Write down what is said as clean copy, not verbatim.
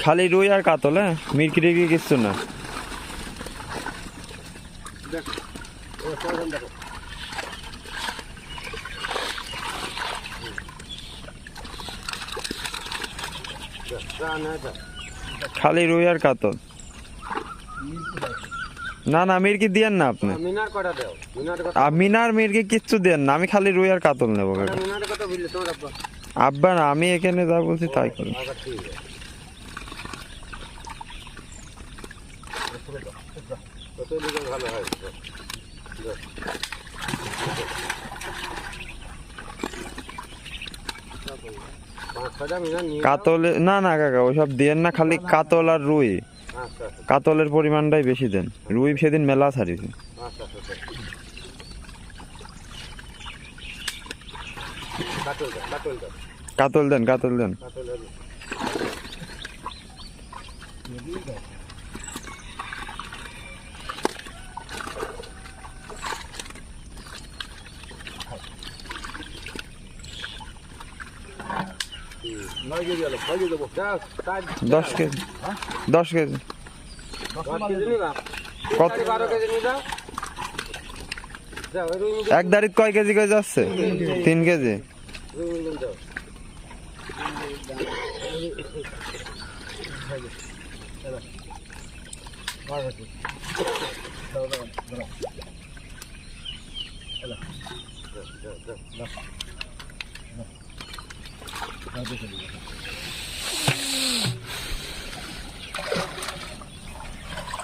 খালি রুই আর কাতল, হ্যাঁ? মিরকি টিরকি কিচ্ছু না। খালি রুই আর কাতল। না না, মিরকি দিয়েন না আপনি। মিনার মিরকি কিচ্ছু দেন না, আমি খালি রুই আর কাতল নেবো। আব্বা না, আমি এখানে যা বলছি তাই করুন। কাতলে না না কাকা, ওইসব দেন না, খালি কাতল আর রুই। কাতলের পরিমাণটাই বেশি দেন, রুই সেদিন মেলা ছাড়িয়েছে। কাতল দেন, কাতল দেন। দশ কেজি, 10 কেজি। এক দাঁড়িত কয় কেজি করে যাচ্ছে? 3 কেজি।